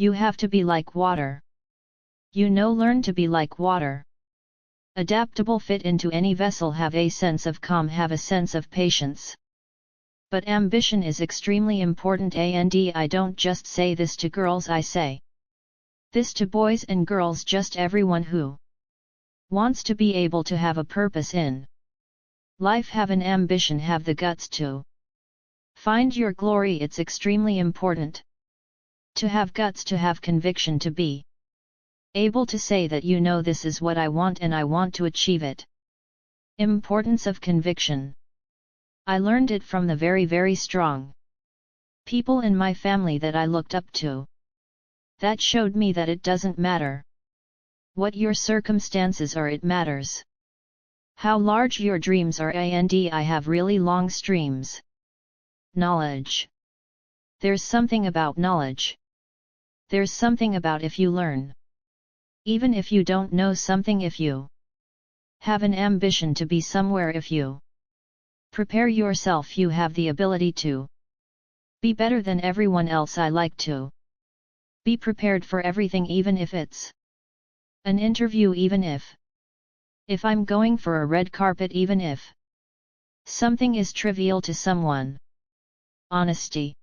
You have to be like water. Learn to be like water. Adaptable, fit into any vessel, have a sense of calm, have a sense of patience. But ambition is extremely important, and I don't just say this to girls, I say this to boys and girls, just everyone who wants to be able to have a purpose in life, have an ambition, have the guts to find your glory. It's extremely important to have guts, to have conviction, to be able to say that this is what I want and I want to achieve it. Importance of conviction. I learned it from the very, very strong people in my family that I looked up to. That showed me that it doesn't matter what your circumstances are, it matters how large your dreams are, and I have really long streams. Knowledge. There's something about knowledge. There's something about if you learn. Even if you don't know something, if you have an ambition to be somewhere, if you prepare yourself, you have the ability to be better than everyone else. I like to be prepared for everything, even if it's an interview, even if I'm going for a red carpet, even if something is trivial to someone. Honesty.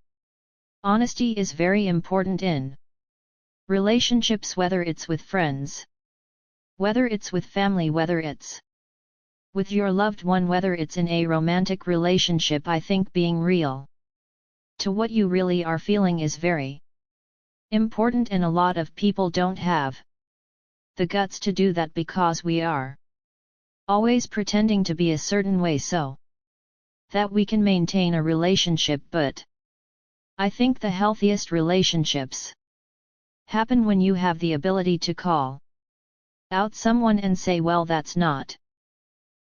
Honesty is very important in relationships, whether it's with friends, whether it's with family, whether it's with your loved one, whether it's in a romantic relationship. I think being real to what you really are feeling is very important, and a lot of people don't have the guts to do that because we are always pretending to be a certain way so that we can maintain a relationship. But I think the healthiest relationships happen when you have the ability to call out someone and say, well, that's not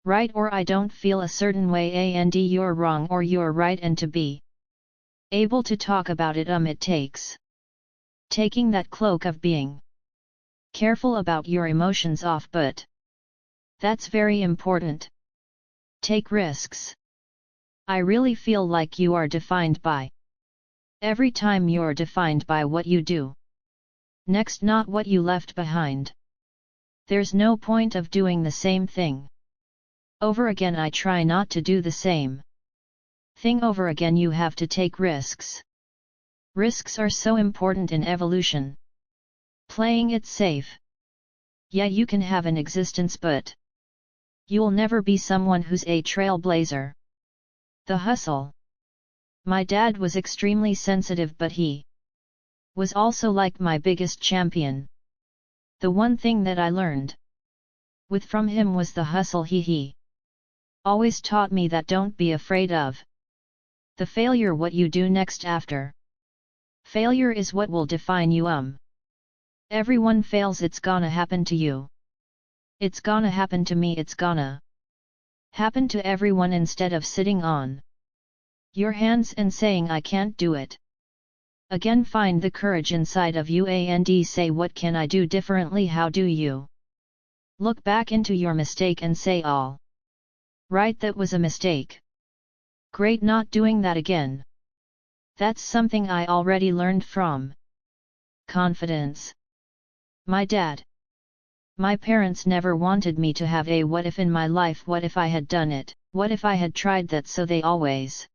right, or I don't feel a certain way, and you're wrong or you're right, and to be able to talk about it. It takes taking that cloak of being careful about your emotions off, but that's very important. Take risks. I really feel like you are defined by every time you're defined by what you do next, not what you left behind. There's no point of doing the same thing over again. I try not to do the same thing over again. You have to take risks. Risks are so important in evolution. Playing it safe. Yeah, you can have an existence, but you'll never be someone who's a trailblazer. The hustle. My dad was extremely sensitive, but he was also like my biggest champion. The one thing that I learned from him was the hustle. He always taught me that don't be afraid of the failure. What you do next after failure is what will define you. Everyone fails. It's gonna happen to you. It's gonna happen to me. It's gonna happen to everyone. Instead of sitting on your hands and saying, I can't do it again, find the courage inside of you and say, what can I do differently? How do you look back into your mistake and say, all right, that was a mistake. Great, not doing that again. That's something I already learned from confidence. My dad. My parents never wanted me to have a what if in my life. What if I had done it? What if I had tried that? So they always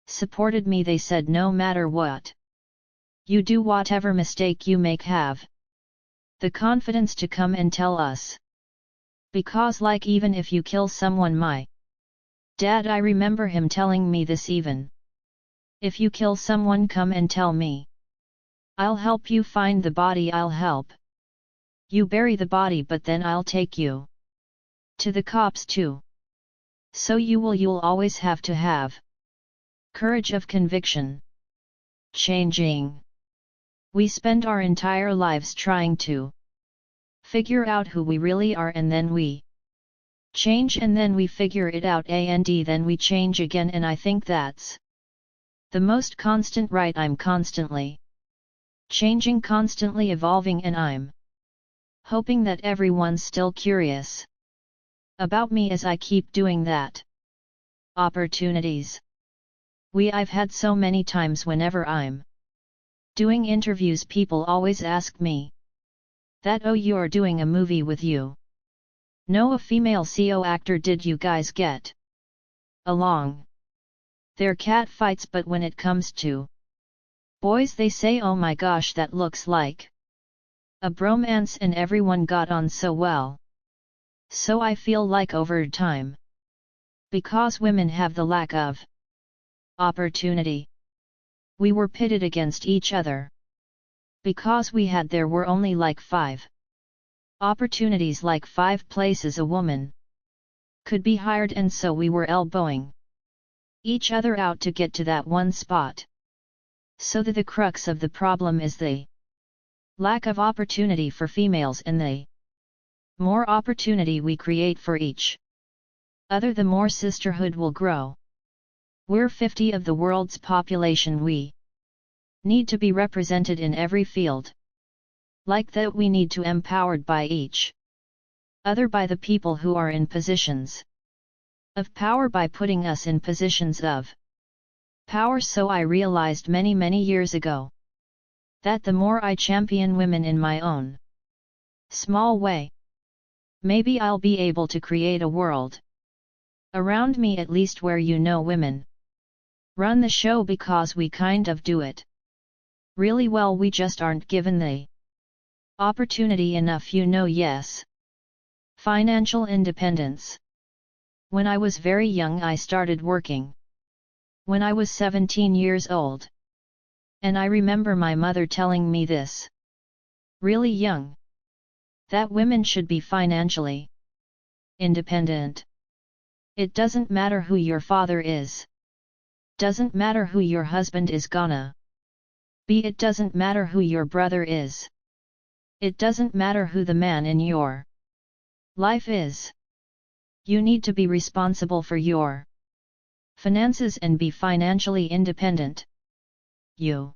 supported me. They said, no matter what you do, whatever mistake you make, have the confidence to come and tell us. Because like, even if you kill someone, my dad, I remember him telling me this, even if you kill someone, come and tell me. I'll help you find the body. I'll help you bury the body, but then I'll take you to the cops too. So you'll always have to have courage of conviction. Changing. We spend our entire lives trying to figure out who we really are, and then we change, and then we figure it out, and then we change again, and I think that's the most constant, right? I'm constantly changing, constantly evolving, and I'm hoping that everyone's still curious about me as I keep doing that. Opportunities. I've had so many times whenever I'm Doing interviews, people always ask me that, oh, you're doing a movie with you. No, a female CO actor. Did you guys get along? They're cat fights, but when it comes to boys, they say, oh my gosh, that looks like a bromance, and everyone got on so well. So I feel like over time, because women have the lack of opportunity, we were pitted against each other. Because there were only like 5 opportunities, like 5 places a woman could be hired, and so we were elbowing each other out to get to that one spot. So the crux of the problem is the lack of opportunity for females, and the more opportunity we create for each other, the more sisterhood will grow. We're 50 of the world's population. We need to be represented in every field. Like that, we need to empowered by each other, by the people who are in positions of power, by putting us in positions of power. So I realized many years ago that the more I champion women in my own small way, maybe I'll be able to create a world around me, at least, where women run the show, because we kind of do it really well. We just aren't given the opportunity enough. Yes. Financial independence. When I was very young, I started working when I was 17 years old. And I remember my mother telling me this really young, that women should be financially independent. It doesn't matter who your father is. Doesn't matter who your husband is gonna be. It doesn't matter who your brother is. It doesn't matter who the man in your life is. You need to be responsible for your finances and be financially independent. You